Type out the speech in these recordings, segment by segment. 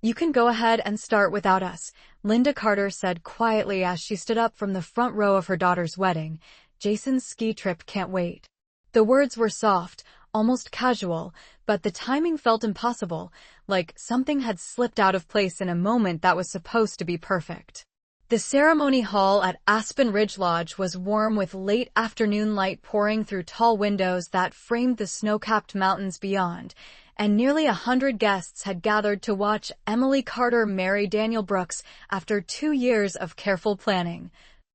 "You can go ahead and start without us," Linda Carter said quietly as she stood up from the front row of her daughter's wedding. "Jason's ski trip can't wait." The words were soft, almost casual, but the timing felt impossible, like something had slipped out of place in a moment that was supposed to be perfect. The ceremony hall at Aspen Ridge Lodge was warm with late afternoon light pouring through tall windows that framed the snow-capped mountains beyond, and nearly 100 guests had gathered to watch Emily Carter marry Daniel Brooks after 2 years of careful planning,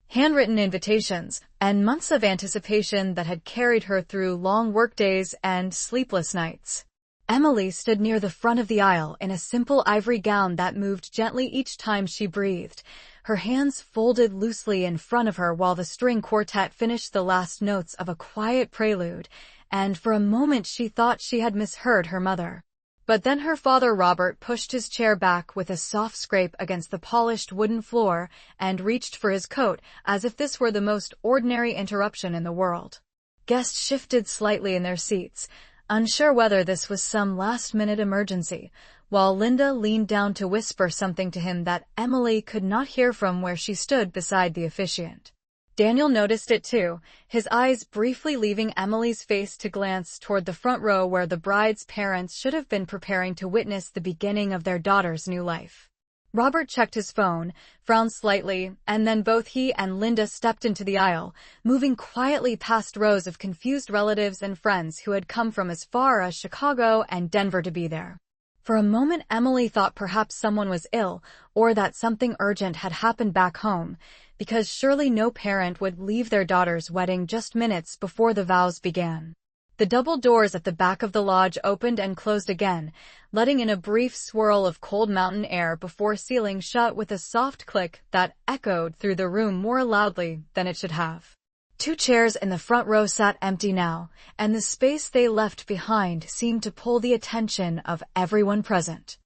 handwritten invitations, and months of anticipation that had carried her through long workdays and sleepless nights. Emily stood near the front of the aisle in a simple ivory gown that moved gently each time she breathed, her hands folded loosely in front of her while the string quartet finished the last notes of a quiet prelude, and for a moment she thought she had misheard her mother. But then her father Robert pushed his chair back with a soft scrape against the polished wooden floor and reached for his coat as if this were the most ordinary interruption in the world. Guests shifted slightly in their seats, unsure whether this was some last-minute emergency, while Linda leaned down to whisper something to him that Emily could not hear from where she stood beside the officiant. Daniel noticed it too, his eyes briefly leaving Emily's face to glance toward the front row where the bride's parents should have been preparing to witness the beginning of their daughter's new life. Robert checked his phone, frowned slightly, and then both he and Linda stepped into the aisle, moving quietly past rows of confused relatives and friends who had come from as far as Chicago and Denver to be there. For a moment Emily thought perhaps someone was ill, or that something urgent had happened back home, because surely no parent would leave their daughter's wedding just minutes before the vows began. The double doors at the back of the lodge opened and closed again, letting in a brief swirl of cold mountain air before sealing shut with a soft click that echoed through the room more loudly than it should have. 2 chairs in the front row sat empty now, and the space they left behind seemed to pull the attention of everyone present.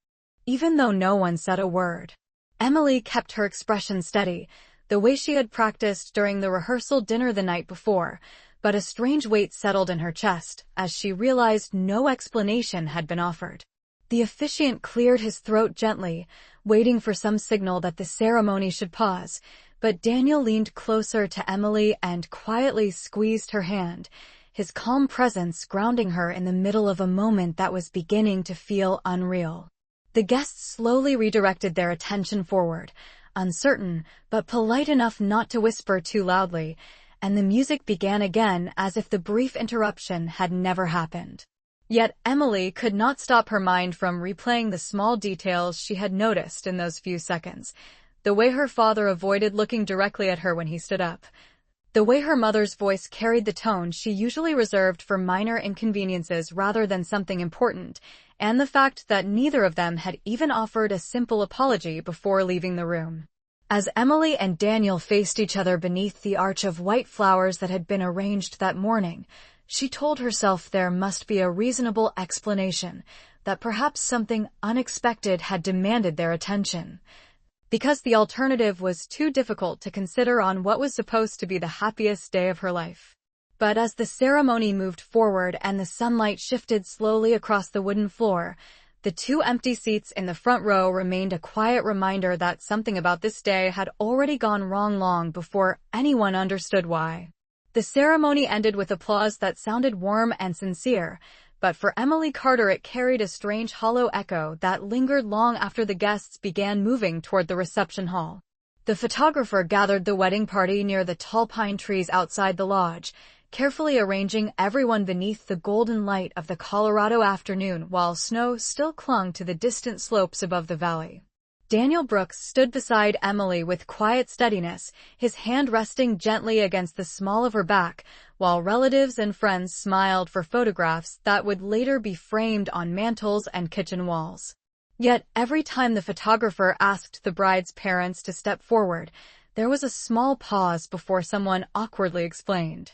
Even though no one said a word, Emily kept her expression steady, the way she had practiced during the rehearsal dinner the night before, but a strange weight settled in her chest as she realized no explanation had been offered. The officiant cleared his throat gently, waiting for some signal that the ceremony should pause, but Daniel leaned closer to Emily and quietly squeezed her hand, his calm presence grounding her in the middle of a moment that was beginning to feel unreal. The guests slowly redirected their attention forward, uncertain but polite enough not to whisper too loudly, and the music began again as if the brief interruption had never happened. Yet Emily could not stop her mind from replaying the small details she had noticed in those few seconds. The way her father avoided looking directly at her when he stood up. The way her mother's voice carried the tone she usually reserved for minor inconveniences rather than something important, and the fact that neither of them had even offered a simple apology before leaving the room. As Emily and Daniel faced each other beneath the arch of white flowers that had been arranged that morning, she told herself there must be a reasonable explanation, that perhaps something unexpected had demanded their attention. Because the alternative was too difficult to consider on what was supposed to be the happiest day of her life. But as the ceremony moved forward and the sunlight shifted slowly across the wooden floor, the 2 empty seats in the front row remained a quiet reminder that something about this day had already gone wrong long before anyone understood why. The ceremony ended with applause that sounded warm and sincere, but for Emily Carter it carried a strange hollow echo that lingered long after the guests began moving toward the reception hall. The photographer gathered the wedding party near the tall pine trees outside the lodge, carefully arranging everyone beneath the golden light of the Colorado afternoon while snow still clung to the distant slopes above the valley. Daniel Brooks stood beside Emily with quiet steadiness, his hand resting gently against the small of her back, while relatives and friends smiled for photographs that would later be framed on mantels and kitchen walls. Yet every time the photographer asked the bride's parents to step forward, there was a small pause before someone awkwardly explained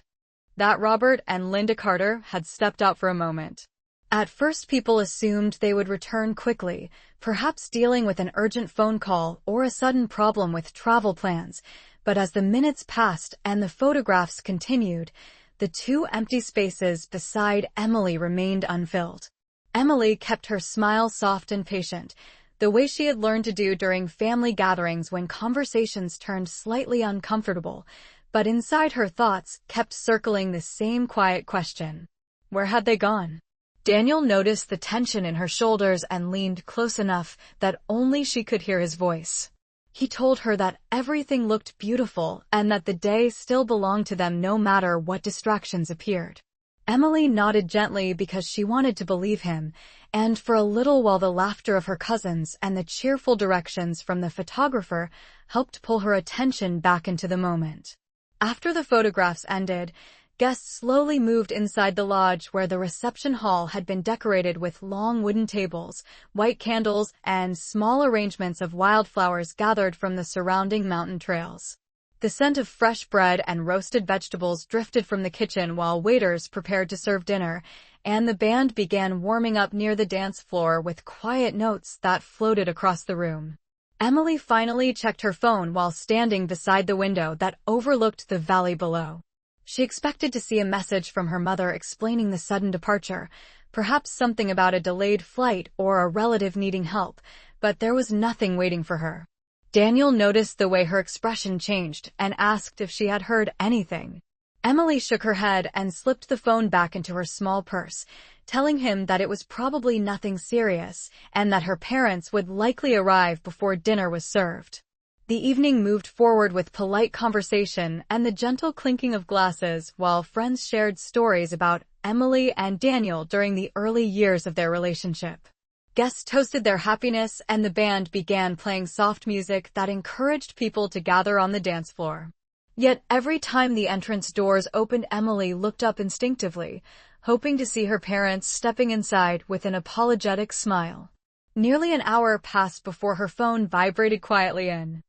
that Robert and Linda Carter had stepped out for a moment. At first people assumed they would return quickly, perhaps dealing with an urgent phone call or a sudden problem with travel plans, but as the minutes passed and the photographs continued, the 2 empty spaces beside Emily remained unfilled. Emily kept her smile soft and patient, the way she had learned to do during family gatherings when conversations turned slightly uncomfortable, but inside her thoughts kept circling the same quiet question. Where had they gone? Daniel noticed the tension in her shoulders and leaned close enough that only she could hear his voice. He told her that everything looked beautiful and that the day still belonged to them no matter what distractions appeared. Emily nodded gently because she wanted to believe him, and for a little while the laughter of her cousins and the cheerful directions from the photographer helped pull her attention back into the moment. After the photographs ended, guests slowly moved inside the lodge where the reception hall had been decorated with long wooden tables, white candles, and small arrangements of wildflowers gathered from the surrounding mountain trails. The scent of fresh bread and roasted vegetables drifted from the kitchen while waiters prepared to serve dinner, and the band began warming up near the dance floor with quiet notes that floated across the room. Emily finally checked her phone while standing beside the window that overlooked the valley below. She expected to see a message from her mother explaining the sudden departure, perhaps something about a delayed flight or a relative needing help, but there was nothing waiting for her. Daniel noticed the way her expression changed and asked if she had heard anything. Emily shook her head and slipped the phone back into her small purse, telling him that it was probably nothing serious and that her parents would likely arrive before dinner was served. The evening moved forward with polite conversation and the gentle clinking of glasses while friends shared stories about Emily and Daniel during the early years of their relationship. Guests toasted their happiness and the band began playing soft music that encouraged people to gather on the dance floor. Yet every time the entrance doors opened, Emily looked up instinctively, hoping to see her parents stepping inside with an apologetic smile. Nearly an hour passed before her phone vibrated quietly in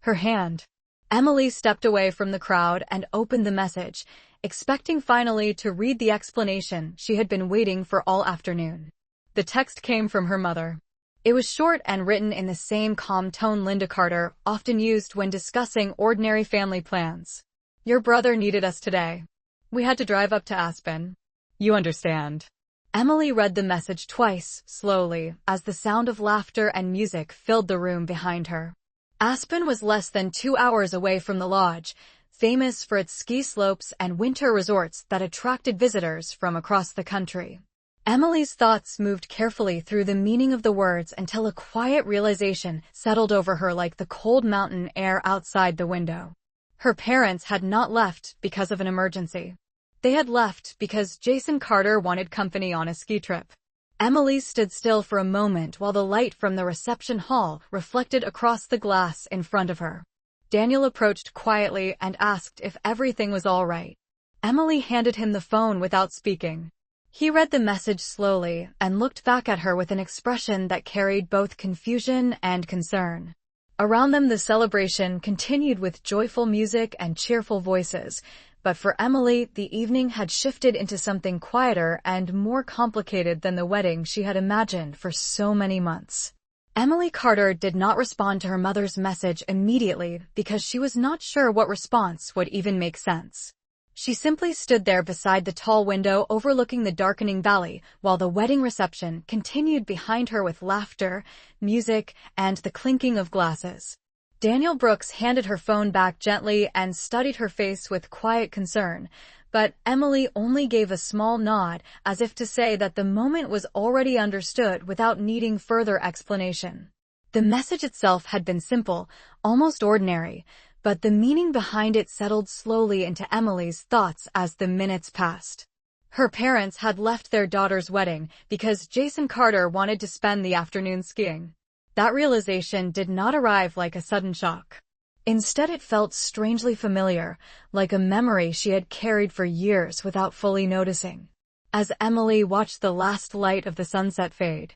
her hand. Emily stepped away from the crowd and opened the message, expecting finally to read the explanation she had been waiting for all afternoon. The text came from her mother. It was short and written in the same calm tone Linda Carter often used when discussing ordinary family plans. Your brother needed us today. We had to drive up to Aspen. You understand. Emily read the message twice, slowly, as the sound of laughter and music filled the room behind her. Aspen was less than 2 hours away from the lodge, famous for its ski slopes and winter resorts that attracted visitors from across the country. Emily's thoughts moved carefully through the meaning of the words until a quiet realization settled over her like the cold mountain air outside the window. Her parents had not left because of an emergency. They had left because Jason Carter wanted company on a ski trip. Emily stood still for a moment while the light from the reception hall reflected across the glass in front of her. Daniel approached quietly and asked if everything was all right. Emily handed him the phone without speaking. He read the message slowly and looked back at her with an expression that carried both confusion and concern. Around them the celebration continued with joyful music and cheerful voices, but for Emily, the evening had shifted into something quieter and more complicated than the wedding she had imagined for so many months. Emily Carter did not respond to her mother's message immediately because she was not sure what response would even make sense. She simply stood there beside the tall window overlooking the darkening valley while the wedding reception continued behind her with laughter, music, and the clinking of glasses. Daniel Brooks handed her phone back gently and studied her face with quiet concern, but Emily only gave a small nod as if to say that the moment was already understood without needing further explanation. The message itself had been simple, almost ordinary, but the meaning behind it settled slowly into Emily's thoughts as the minutes passed. Her parents had left their daughter's wedding because Jason Carter wanted to spend the afternoon skiing. That realization did not arrive like a sudden shock. Instead, it felt strangely familiar, like a memory she had carried for years without fully noticing. As Emily watched the last light of the sunset fade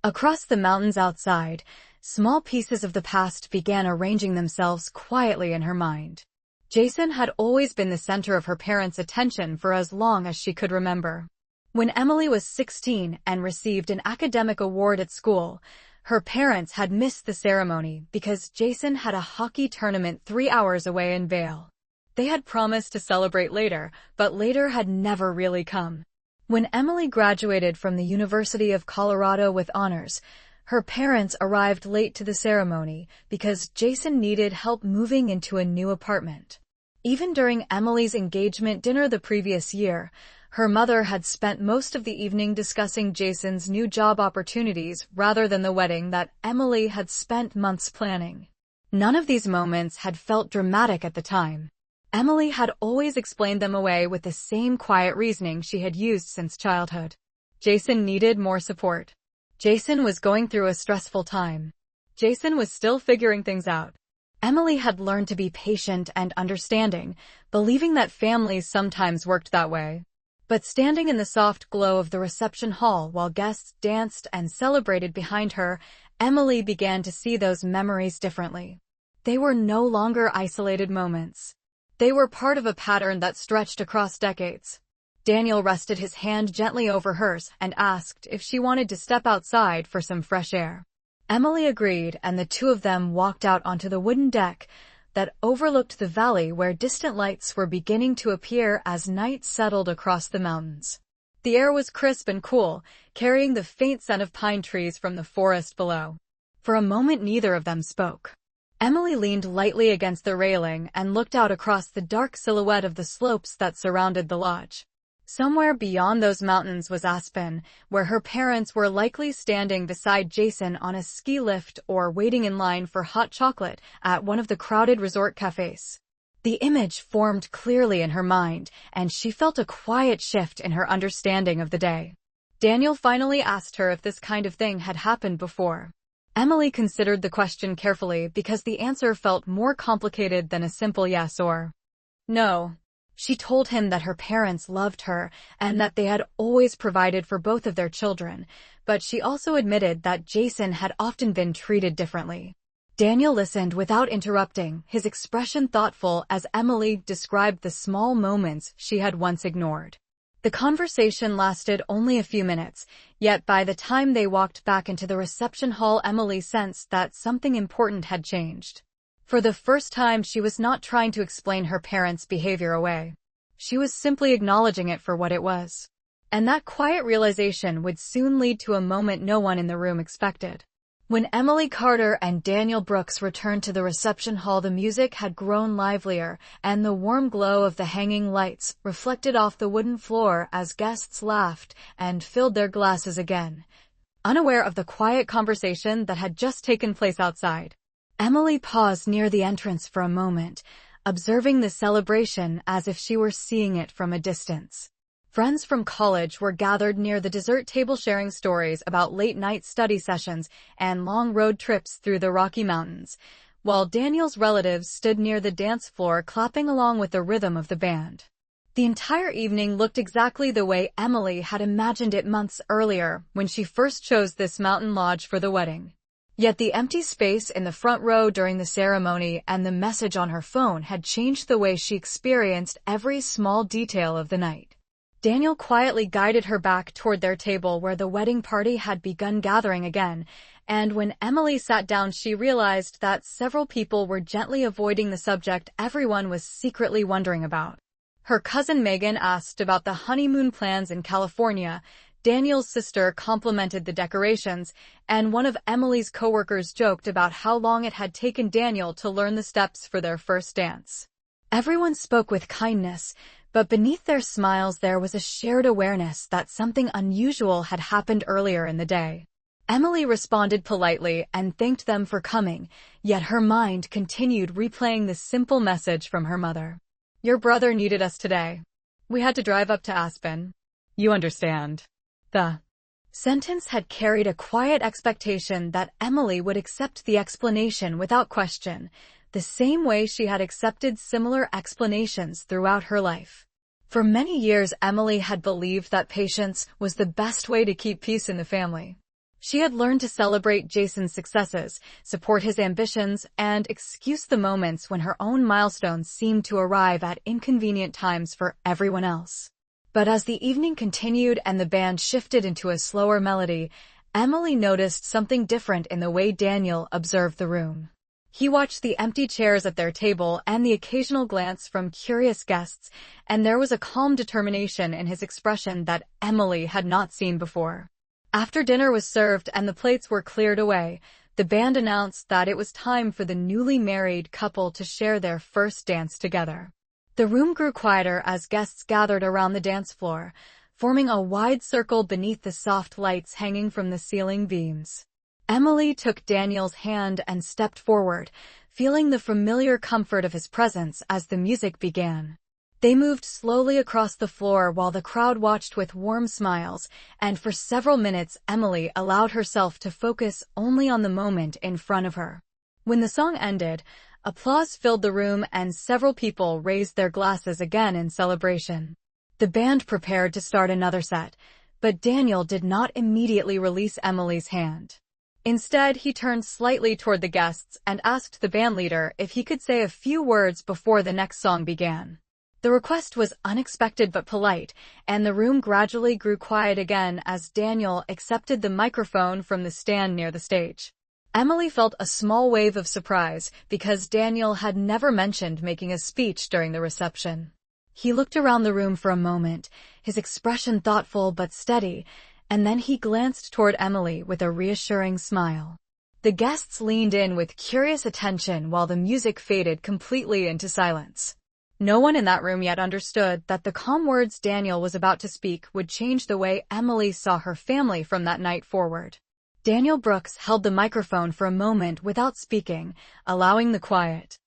across the mountains outside, small pieces of the past began arranging themselves quietly in her mind. Jason had always been the center of her parents' attention for as long as she could remember. When Emily was 16 and received an academic award at school, her parents had missed the ceremony because Jason had a hockey tournament 3 hours away in Vail. They had promised to celebrate later, but later had never really come. When Emily graduated from the University of Colorado with honors, Her parents arrived late to the ceremony because Jason needed help moving into a new apartment. Even during Emily's engagement dinner the previous year, her mother had spent most of the evening discussing Jason's new job opportunities rather than the wedding that Emily had spent months planning. None of these moments had felt dramatic at the time. Emily had always explained them away with the same quiet reasoning she had used since childhood. Jason needed more support. Jason was going through a stressful time. Jason was still figuring things out. Emily had learned to be patient and understanding, believing that families sometimes worked that way. But standing in the soft glow of the reception hall while guests danced and celebrated behind her, Emily began to see those memories differently. They were no longer isolated moments. They were part of a pattern that stretched across decades. Daniel rested his hand gently over hers and asked if she wanted to step outside for some fresh air. Emily agreed, and the two of them walked out onto the wooden deck that overlooked the valley where distant lights were beginning to appear as night settled across the mountains. The air was crisp and cool, carrying the faint scent of pine trees from the forest below. For a moment neither of them spoke. Emily leaned lightly against the railing and looked out across the dark silhouette of the slopes that surrounded the lodge. Somewhere beyond those mountains was Aspen, where her parents were likely standing beside Jason on a ski lift or waiting in line for hot chocolate at one of the crowded resort cafes. The image formed clearly in her mind, and she felt a quiet shift in her understanding of the day. Daniel finally asked her if this kind of thing had happened before. Emily considered the question carefully because the answer felt more complicated than a simple yes or no. She told him that her parents loved her and that they had always provided for both of their children, but she also admitted that Jason had often been treated differently. Daniel listened without interrupting, his expression thoughtful as Emily described the small moments she had once ignored. The conversation lasted only a few minutes, yet by the time they walked back into the reception hall, Emily sensed that something important had changed. For the first time, she was not trying to explain her parents' behavior away. She was simply acknowledging it for what it was. And that quiet realization would soon lead to a moment no one in the room expected. When Emily Carter and Daniel Brooks returned to the reception hall, the music had grown livelier, and the warm glow of the hanging lights reflected off the wooden floor as guests laughed and filled their glasses again, unaware of the quiet conversation that had just taken place outside. Emily paused near the entrance for a moment, observing the celebration as if she were seeing it from a distance. Friends from college were gathered near the dessert table sharing stories about late-night study sessions and long road trips through the Rocky Mountains, while Daniel's relatives stood near the dance floor clapping along with the rhythm of the band. The entire evening looked exactly the way Emily had imagined it months earlier when she first chose this mountain lodge for the wedding. Yet the empty space in the front row during the ceremony and the message on her phone had changed the way she experienced every small detail of the night. Daniel quietly guided her back toward their table where the wedding party had begun gathering again, and when Emily sat down she realized that several people were gently avoiding the subject everyone was secretly wondering about. Her cousin Megan asked about the honeymoon plans in California, Daniel's sister complimented the decorations, and one of Emily's coworkers joked about how long it had taken Daniel to learn the steps for their first dance. Everyone spoke with kindness, but beneath their smiles there was a shared awareness that something unusual had happened earlier in the day. Emily responded politely and thanked them for coming, yet her mind continued replaying the simple message from her mother. "Your brother needed us today. We had to drive up to Aspen. You understand." The sentence had carried a quiet expectation that Emily would accept the explanation without question, the same way she had accepted similar explanations throughout her life. For many years, Emily had believed that patience was the best way to keep peace in the family. She had learned to celebrate Jason's successes, support his ambitions, and excuse the moments when her own milestones seemed to arrive at inconvenient times for everyone else. But as the evening continued and the band shifted into a slower melody, Emily noticed something different in the way Daniel observed the room. He watched the empty chairs at their table and the occasional glance from curious guests, and there was a calm determination in his expression that Emily had not seen before. After dinner was served and the plates were cleared away, the band announced that it was time for the newly married couple to share their first dance together. The room grew quieter as guests gathered around the dance floor, forming a wide circle beneath the soft lights hanging from the ceiling beams. Emily took Daniel's hand and stepped forward, feeling the familiar comfort of his presence as the music began. They moved slowly across the floor while the crowd watched with warm smiles, and for several minutes Emily allowed herself to focus only on the moment in front of her. When the song ended, applause filled the room and several people raised their glasses again in celebration. The band prepared to start another set, but Daniel did not immediately release Emily's hand. Instead, he turned slightly toward the guests and asked the bandleader if he could say a few words before the next song began. The request was unexpected but polite, and the room gradually grew quiet again as Daniel accepted the microphone from the stand near the stage. Emily felt a small wave of surprise because Daniel had never mentioned making a speech during the reception. He looked around the room for a moment, his expression thoughtful but steady, and then he glanced toward Emily with a reassuring smile. The guests leaned in with curious attention while the music faded completely into silence. No one in that room yet understood that the calm words Daniel was about to speak would change the way Emily saw her family from that night forward. Daniel Brooks held the microphone for a moment without speaking, allowing the quiet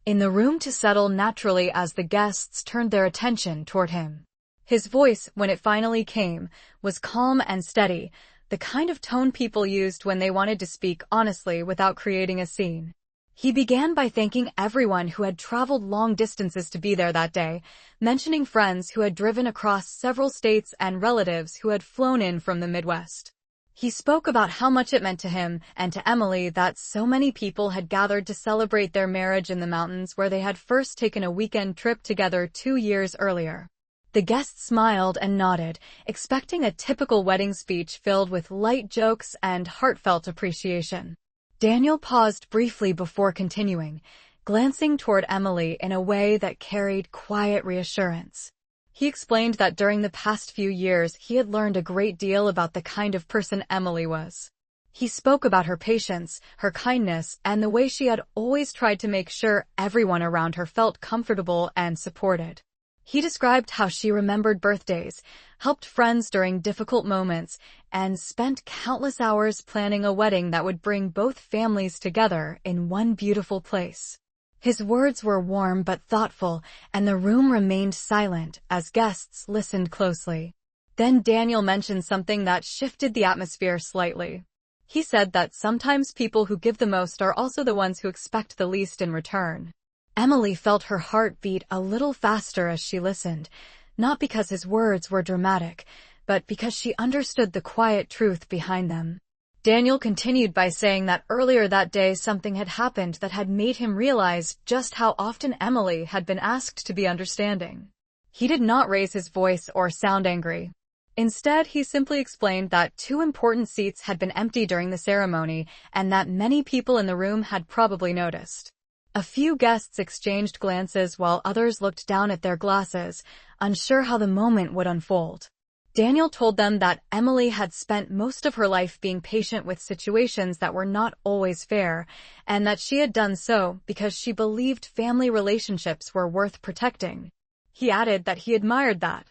in the room to settle naturally as the guests turned their attention toward him. His voice, when it finally came, was calm and steady, the kind of tone people used when they wanted to speak honestly without creating a scene. He began by thanking everyone who had traveled long distances to be there that day, mentioning friends who had driven across several states and relatives who had flown in from the Midwest. He spoke about how much it meant to him and to Emily that so many people had gathered to celebrate their marriage in the mountains where they had first taken a weekend trip together 2 years earlier. The guests smiled and nodded, expecting a typical wedding speech filled with light jokes and heartfelt appreciation. Daniel paused briefly before continuing, glancing toward Emily in a way that carried quiet reassurance. He explained that during the past few years he had learned a great deal about the kind of person Emily was. He spoke about her patience, her kindness, and the way she had always tried to make sure everyone around her felt comfortable and supported. He described how she remembered birthdays, helped friends during difficult moments, and spent countless hours planning a wedding that would bring both families together in one beautiful place. His words were warm but thoughtful, and the room remained silent as guests listened closely. Then Daniel mentioned something that shifted the atmosphere slightly. He said that sometimes people who give the most are also the ones who expect the least in return. Emily felt her heart beat a little faster as she listened, not because his words were dramatic, but because she understood the quiet truth behind them. Daniel continued by saying that earlier that day something had happened that had made him realize just how often Emily had been asked to be understanding. He did not raise his voice or sound angry. Instead, he simply explained that 2 important seats had been empty during the ceremony and that many people in the room had probably noticed. A few guests exchanged glances while others looked down at their glasses, unsure how the moment would unfold. Daniel told them that Emily had spent most of her life being patient with situations that were not always fair, and that she had done so because she believed family relationships were worth protecting. He added that he admired that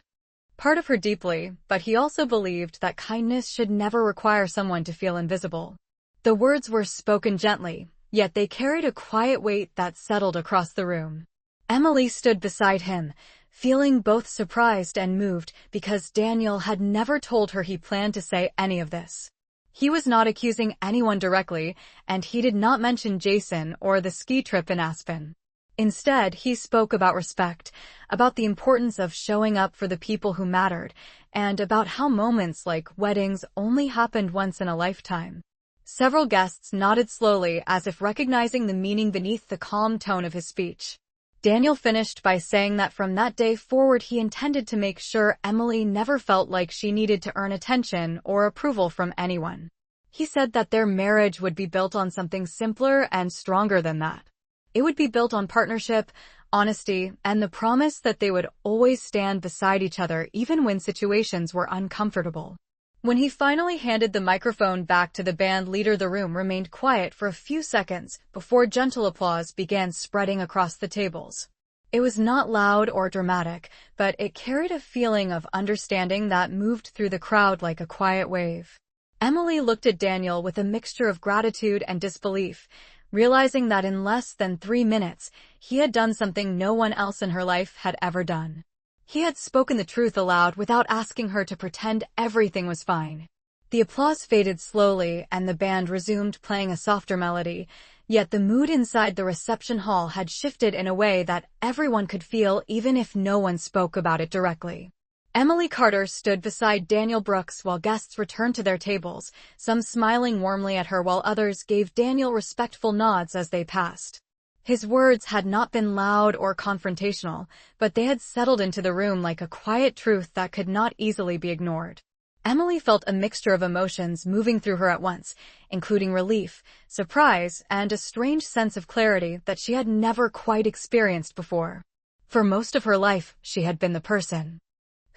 part of her deeply, but he also believed that kindness should never require someone to feel invisible. The words were spoken gently, yet they carried a quiet weight that settled across the room. Emily stood beside him, feeling both surprised and moved because Daniel had never told her he planned to say any of this. He was not accusing anyone directly, and he did not mention Jason or the ski trip in Aspen. Instead, he spoke about respect, about the importance of showing up for the people who mattered, and about how moments like weddings only happened once in a lifetime. Several guests nodded slowly as if recognizing the meaning beneath the calm tone of his speech. Daniel finished by saying that from that day forward he intended to make sure Emily never felt like she needed to earn attention or approval from anyone. He said that their marriage would be built on something simpler and stronger than that. It would be built on partnership, honesty, and the promise that they would always stand beside each other even when situations were uncomfortable. When he finally handed the microphone back to the band leader, the room remained quiet for a few seconds before gentle applause began spreading across the tables. It was not loud or dramatic, but it carried a feeling of understanding that moved through the crowd like a quiet wave. Emily looked at Daniel with a mixture of gratitude and disbelief, realizing that in less than 3 minutes, he had done something no one else in her life had ever done. He had spoken the truth aloud without asking her to pretend everything was fine. The applause faded slowly and the band resumed playing a softer melody, yet the mood inside the reception hall had shifted in a way that everyone could feel even if no one spoke about it directly. Emily Carter stood beside Daniel Brooks while guests returned to their tables, some smiling warmly at her while others gave Daniel respectful nods as they passed. His words had not been loud or confrontational, but they had settled into the room like a quiet truth that could not easily be ignored. Emily felt a mixture of emotions moving through her at once, including relief, surprise, and a strange sense of clarity that she had never quite experienced before. For most of her life, she had been the person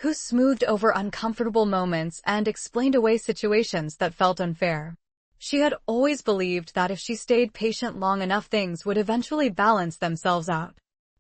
who smoothed over uncomfortable moments and explained away situations that felt unfair. She had always believed that if she stayed patient long enough, things would eventually balance themselves out.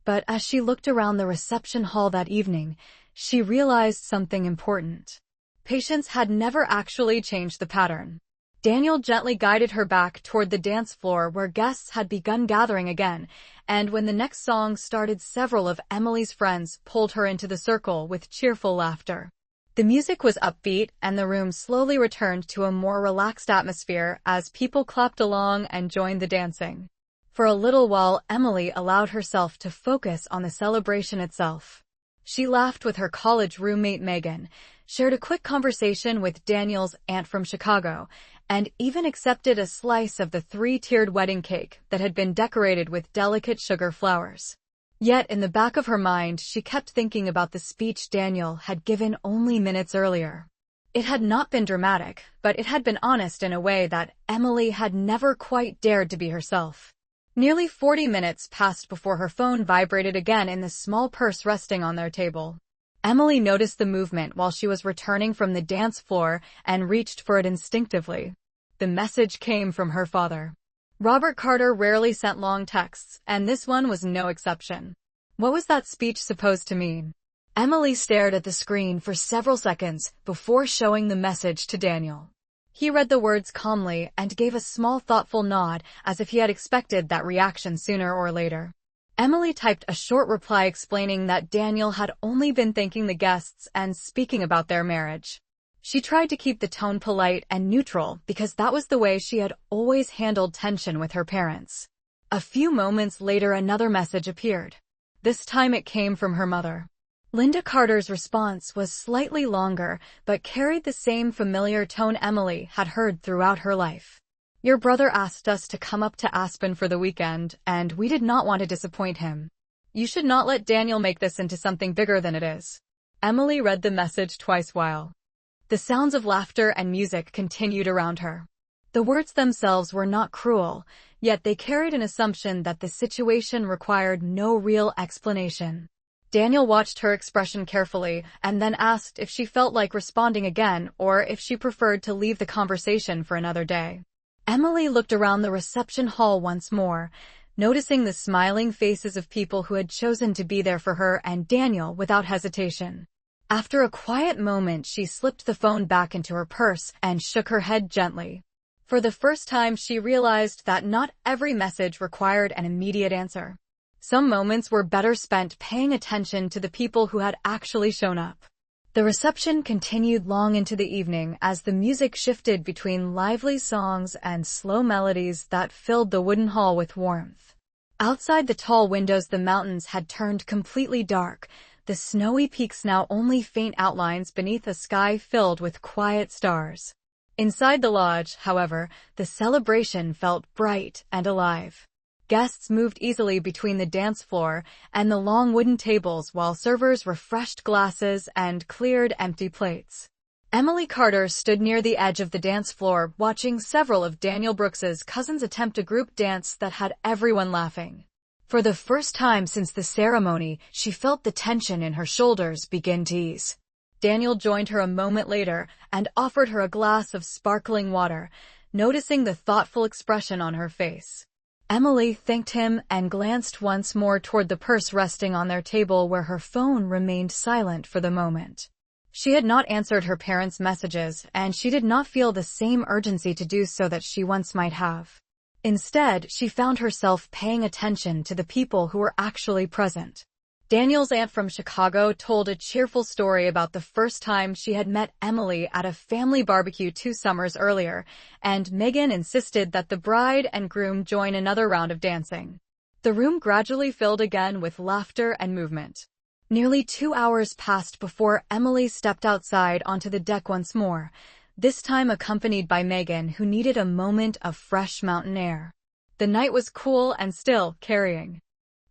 But as she looked around the reception hall that evening, she realized something important. Patience had never actually changed the pattern. Daniel gently guided her back toward the dance floor where guests had begun gathering again, and when the next song started, several of Emily's friends pulled her into the circle with cheerful laughter. The music was upbeat, and the room slowly returned to a more relaxed atmosphere as people clapped along and joined the dancing. For a little while, Emily allowed herself to focus on the celebration itself. She laughed with her college roommate Megan, shared a quick conversation with Daniel's aunt from Chicago, and even accepted a slice of the 3-tiered wedding cake that had been decorated with delicate sugar flowers. Yet in the back of her mind, she kept thinking about the speech Daniel had given only minutes earlier. It had not been dramatic, but it had been honest in a way that Emily had never quite dared to be herself. Nearly 40 minutes passed before her phone vibrated again in the small purse resting on their table. Emily noticed the movement while she was returning from the dance floor and reached for it instinctively. The message came from her father. Robert Carter rarely sent long texts, and this one was no exception. What was that speech supposed to mean? Emily stared at the screen for several seconds before showing the message to Daniel. He read the words calmly and gave a small thoughtful nod as if he had expected that reaction sooner or later. Emily typed a short reply explaining that Daniel had only been thanking the guests and speaking about their marriage. She tried to keep the tone polite and neutral because that was the way she had always handled tension with her parents. A few moments later, another message appeared. This time it came from her mother. Linda Carter's response was slightly longer, but carried the same familiar tone Emily had heard throughout her life. Your brother asked us to come up to Aspen for the weekend, and we did not want to disappoint him. You should not let Daniel make this into something bigger than it is. Emily read the message twice while the sounds of laughter and music continued around her. The words themselves were not cruel, yet they carried an assumption that the situation required no real explanation. Daniel watched her expression carefully and then asked if she felt like responding again or if she preferred to leave the conversation for another day. Emily looked around the reception hall once more, noticing the smiling faces of people who had chosen to be there for her and Daniel without hesitation. After a quiet moment, she slipped the phone back into her purse and shook her head gently. For the first time, she realized that not every message required an immediate answer. Some moments were better spent paying attention to the people who had actually shown up. The reception continued long into the evening as the music shifted between lively songs and slow melodies that filled the wooden hall with warmth. Outside the tall windows, the mountains had turned completely dark, the snowy peaks now only faint outlines beneath a sky filled with quiet stars. Inside the lodge, however, the celebration felt bright and alive. Guests moved easily between the dance floor and the long wooden tables while servers refreshed glasses and cleared empty plates. Emily Carter stood near the edge of the dance floor, watching several of Daniel Brooks's cousins attempt a group dance that had everyone laughing. For the first time since the ceremony, she felt the tension in her shoulders begin to ease. Daniel joined her a moment later and offered her a glass of sparkling water, noticing the thoughtful expression on her face. Emily thanked him and glanced once more toward the purse resting on their table where her phone remained silent for the moment. She had not answered her parents' messages, and she did not feel the same urgency to do so that she once might have. Instead, she found herself paying attention to the people who were actually present. Daniel's aunt from Chicago told a cheerful story about the first time she had met Emily at a family barbecue 2 summers earlier, and Megan insisted that the bride and groom join another round of dancing. The room gradually filled again with laughter and movement. Nearly 2 hours passed before Emily stepped outside onto the deck once more, this time accompanied by Megan, who needed a moment of fresh mountain air. The night was cool and still, carrying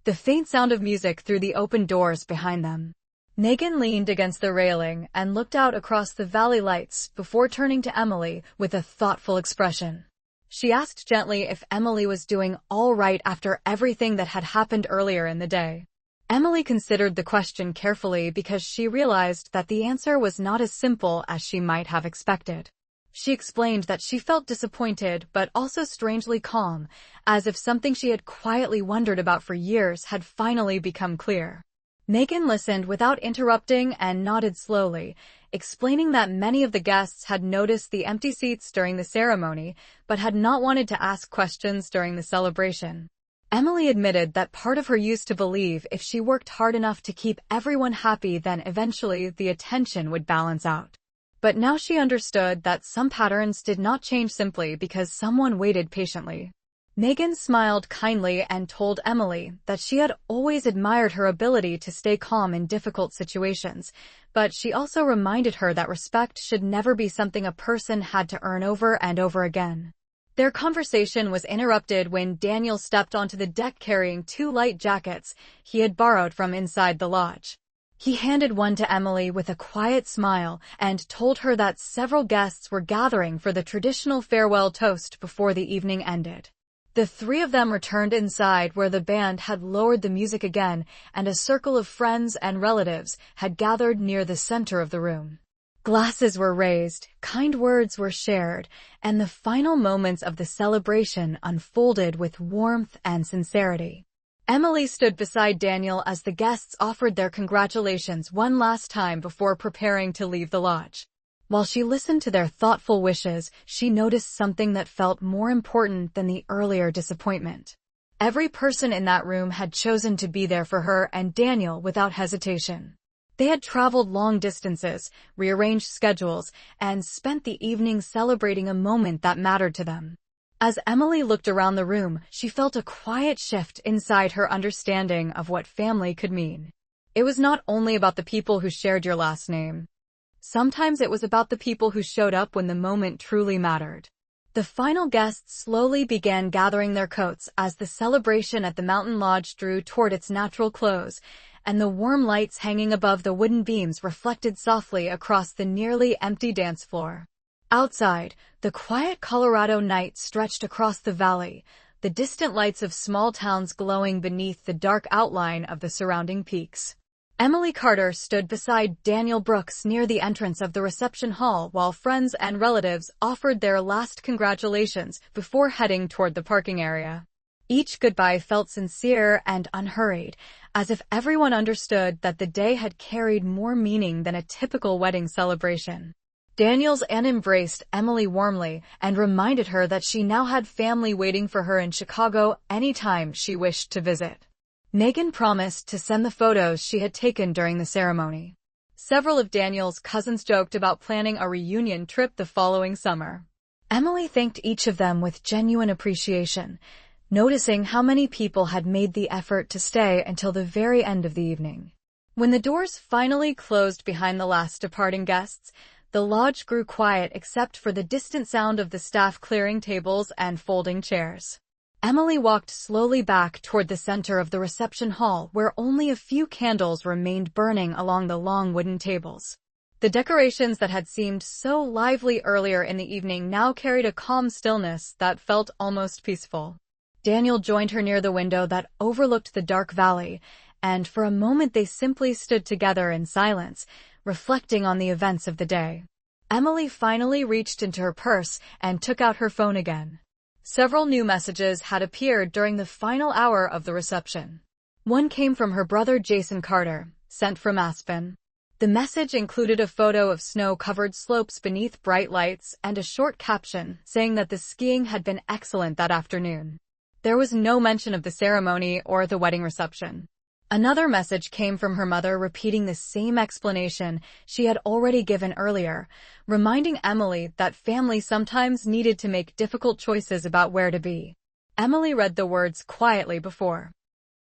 the faint sound of music through the open doors behind them. Megan leaned against the railing and looked out across the valley lights before turning to Emily with a thoughtful expression. She asked gently if Emily was doing all right after everything that had happened earlier in the day. Emily considered the question carefully because she realized that the answer was not as simple as she might have expected. She explained that she felt disappointed but also strangely calm, as if something she had quietly wondered about for years had finally become clear. Megan listened without interrupting and nodded slowly, explaining that many of the guests had noticed the empty seats during the ceremony but had not wanted to ask questions during the celebration. Emily admitted that part of her used to believe if she worked hard enough to keep everyone happy, then eventually the attention would balance out. But now she understood that some patterns did not change simply because someone waited patiently. Megan smiled kindly and told Emily that she had always admired her ability to stay calm in difficult situations, but she also reminded her that respect should never be something a person had to earn over and over again. Their conversation was interrupted when Daniel stepped onto the deck carrying 2 light jackets he had borrowed from inside the lodge. He handed one to Emily with a quiet smile and told her that several guests were gathering for the traditional farewell toast before the evening ended. The 3 of them returned inside where the band had lowered the music again and a circle of friends and relatives had gathered near the center of the room. Glasses were raised, kind words were shared, and the final moments of the celebration unfolded with warmth and sincerity. Emily stood beside Daniel as the guests offered their congratulations one last time before preparing to leave the lodge. While she listened to their thoughtful wishes, she noticed something that felt more important than the earlier disappointment. Every person in that room had chosen to be there for her and Daniel without hesitation. They had traveled long distances, rearranged schedules, and spent the evening celebrating a moment that mattered to them. As Emily looked around the room, she felt a quiet shift inside her understanding of what family could mean. It was not only about the people who shared your last name. Sometimes it was about the people who showed up when the moment truly mattered. The final guests slowly began gathering their coats as the celebration at the mountain lodge drew toward its natural close, and the warm lights hanging above the wooden beams reflected softly across the nearly empty dance floor. Outside, the quiet Colorado night stretched across the valley, the distant lights of small towns glowing beneath the dark outline of the surrounding peaks. Emily Carter stood beside Daniel Brooks near the entrance of the reception hall while friends and relatives offered their last congratulations before heading toward the parking area. Each goodbye felt sincere and unhurried, as if everyone understood that the day had carried more meaning than a typical wedding celebration. Daniel's aunt embraced Emily warmly and reminded her that she now had family waiting for her in Chicago anytime she wished to visit. Megan promised to send the photos she had taken during the ceremony. Several of Daniel's cousins joked about planning a reunion trip the following summer. Emily thanked each of them with genuine appreciation, noticing how many people had made the effort to stay until the very end of the evening. When the doors finally closed behind the last departing guests, the lodge grew quiet except for the distant sound of the staff clearing tables and folding chairs. Emily walked slowly back toward the center of the reception hall where only a few candles remained burning along the long wooden tables. The decorations that had seemed so lively earlier in the evening now carried a calm stillness that felt almost peaceful. Daniel joined her near the window that overlooked the dark valley, and for a moment they simply stood together in silence, reflecting on the events of the day. Emily finally reached into her purse and took out her phone again. Several new messages had appeared during the final hour of the reception. One came from her brother Jason Carter, sent from Aspen. The message included a photo of snow-covered slopes beneath bright lights and a short caption saying that the skiing had been excellent that afternoon. There was no mention of the ceremony or the wedding reception. Another message came from her mother repeating the same explanation she had already given earlier, reminding Emily that family sometimes needed to make difficult choices about where to be. Emily read the words quietly before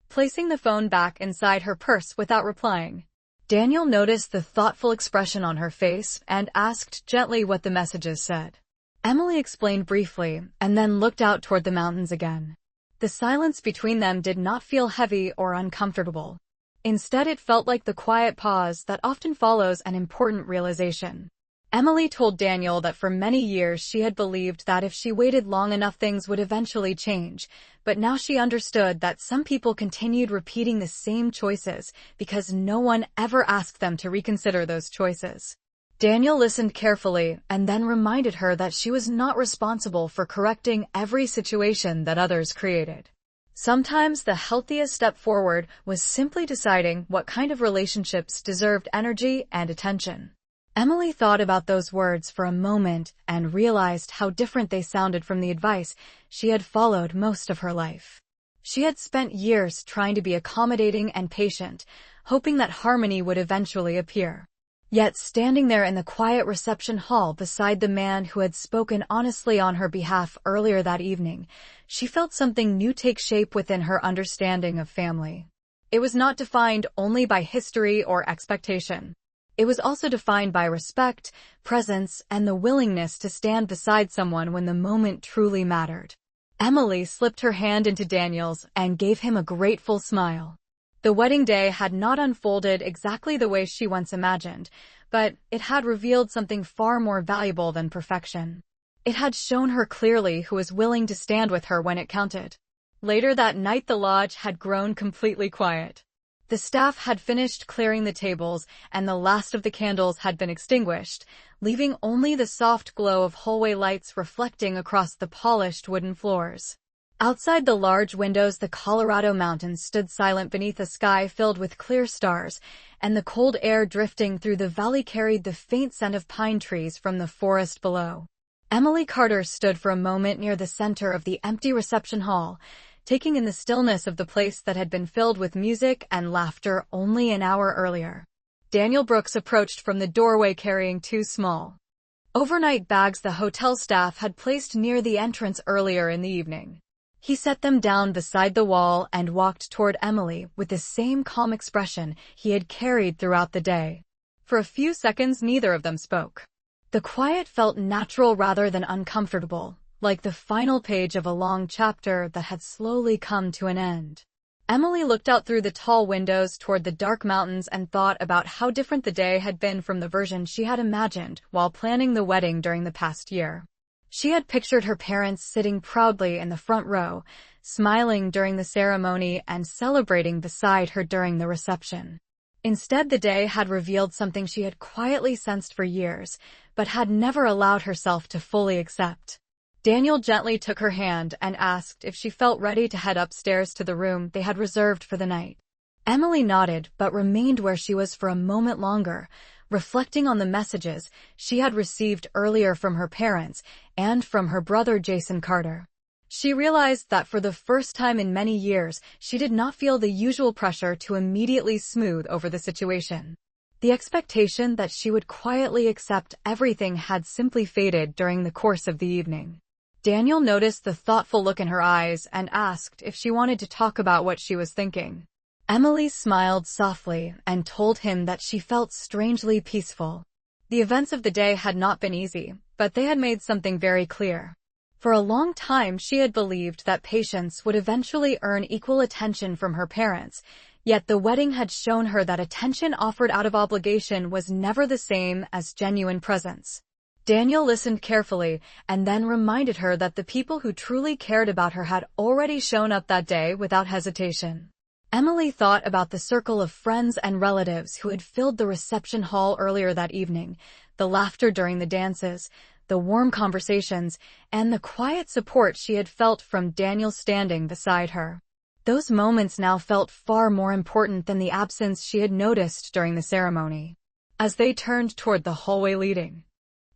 placing the phone back inside her purse without replying. Daniel noticed the thoughtful expression on her face and asked gently what the messages said. Emily explained briefly and then looked out toward the mountains again. The silence between them did not feel heavy or uncomfortable. Instead, it felt like the quiet pause that often follows an important realization. Emily told Daniel that for many years she had believed that if she waited long enough things would eventually change, but now she understood that some people continued repeating the same choices because no one ever asked them to reconsider those choices. Daniel listened carefully and then reminded her that she was not responsible for correcting every situation that others created. Sometimes the healthiest step forward was simply deciding what kind of relationships deserved energy and attention. Emily thought about those words for a moment and realized how different they sounded from the advice she had followed most of her life. She had spent years trying to be accommodating and patient, hoping that harmony would eventually appear. Yet standing there in the quiet reception hall beside the man who had spoken honestly on her behalf earlier that evening, she felt something new take shape within her understanding of family. It was not defined only by history or expectation. It was also defined by respect, presence, and the willingness to stand beside someone when the moment truly mattered. Emily slipped her hand into Daniel's and gave him a grateful smile. The wedding day had not unfolded exactly the way she once imagined, but it had revealed something far more valuable than perfection. It had shown her clearly who was willing to stand with her when it counted. Later that night, the lodge had grown completely quiet. The staff had finished clearing the tables, and the last of the candles had been extinguished, leaving only the soft glow of hallway lights reflecting across the polished wooden floors. Outside the large windows, the Colorado mountains stood silent beneath a sky filled with clear stars, and the cold air drifting through the valley carried the faint scent of pine trees from the forest below. Emily Carter stood for a moment near the center of the empty reception hall, taking in the stillness of the place that had been filled with music and laughter only an hour earlier. Daniel Brooks approached from the doorway carrying two small overnight bags the hotel staff had placed near the entrance earlier in the evening. He set them down beside the wall and walked toward Emily with the same calm expression he had carried throughout the day. For a few seconds, neither of them spoke. The quiet felt natural rather than uncomfortable, like the final page of a long chapter that had slowly come to an end. Emily looked out through the tall windows toward the dark mountains and thought about how different the day had been from the version she had imagined while planning the wedding during the past year. She had pictured her parents sitting proudly in the front row, smiling during the ceremony and celebrating beside her during the reception. Instead, the day had revealed something she had quietly sensed for years, but had never allowed herself to fully accept. Daniel gently took her hand and asked if she felt ready to head upstairs to the room they had reserved for the night. Emily nodded but remained where she was for a moment longer, reflecting on the messages she had received earlier from her parents and from her brother Jason Carter. She realized that for the first time in many years, she did not feel the usual pressure to immediately smooth over the situation. The expectation that she would quietly accept everything had simply faded during the course of the evening. Daniel noticed the thoughtful look in her eyes and asked if she wanted to talk about what she was thinking. Emily smiled softly and told him that she felt strangely peaceful. The events of the day had not been easy, but they had made something very clear. For a long time, she had believed that Patience would eventually earn equal attention from her parents, yet the wedding had shown her that attention offered out of obligation was never the same as genuine presence. Daniel listened carefully and then reminded her that the people who truly cared about her had already shown up that day without hesitation. Emily thought about the circle of friends and relatives who had filled the reception hall earlier that evening, the laughter during the dances, the warm conversations, and the quiet support she had felt from Daniel standing beside her. Those moments now felt far more important than the absence she had noticed during the ceremony. As they turned toward the hallway leading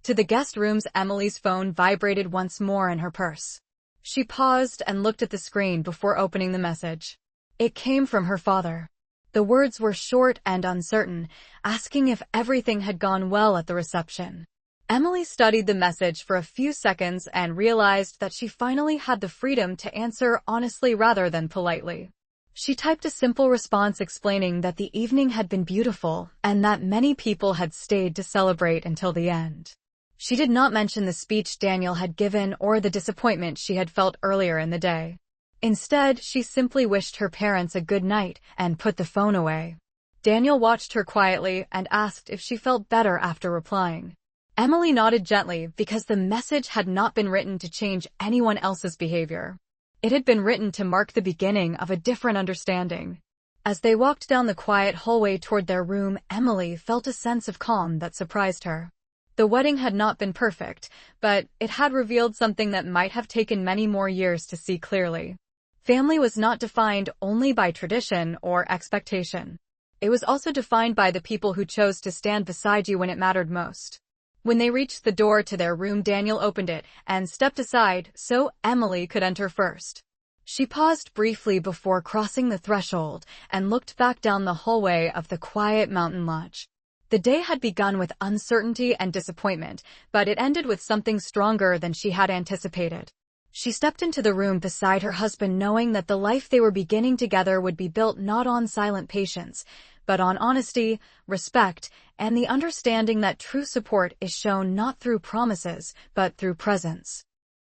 to the guest rooms, Emily's phone vibrated once more in her purse. She paused and looked at the screen before opening the message. It came from her father. The words were short and uncertain, asking if everything had gone well at the reception. Emily studied the message for a few seconds and realized that she finally had the freedom to answer honestly rather than politely. She typed a simple response explaining that the evening had been beautiful and that many people had stayed to celebrate until the end. She did not mention the speech Daniel had given or the disappointment she had felt earlier in the day. Instead, she simply wished her parents a good night and put the phone away. Daniel watched her quietly and asked if she felt better after replying. Emily nodded gently because the message had not been written to change anyone else's behavior. It had been written to mark the beginning of a different understanding. As they walked down the quiet hallway toward their room, Emily felt a sense of calm that surprised her. The wedding had not been perfect, but it had revealed something that might have taken many more years to see clearly. Family was not defined only by tradition or expectation. It was also defined by the people who chose to stand beside you when it mattered most. When they reached the door to their room, Daniel opened it and stepped aside so Emily could enter first. She paused briefly before crossing the threshold and looked back down the hallway of the quiet mountain lodge. The day had begun with uncertainty and disappointment, but it ended with something stronger than she had anticipated. She stepped into the room beside her husband, knowing that the life they were beginning together would be built not on silent patience, but on honesty, respect, and the understanding that true support is shown not through promises, but through presence.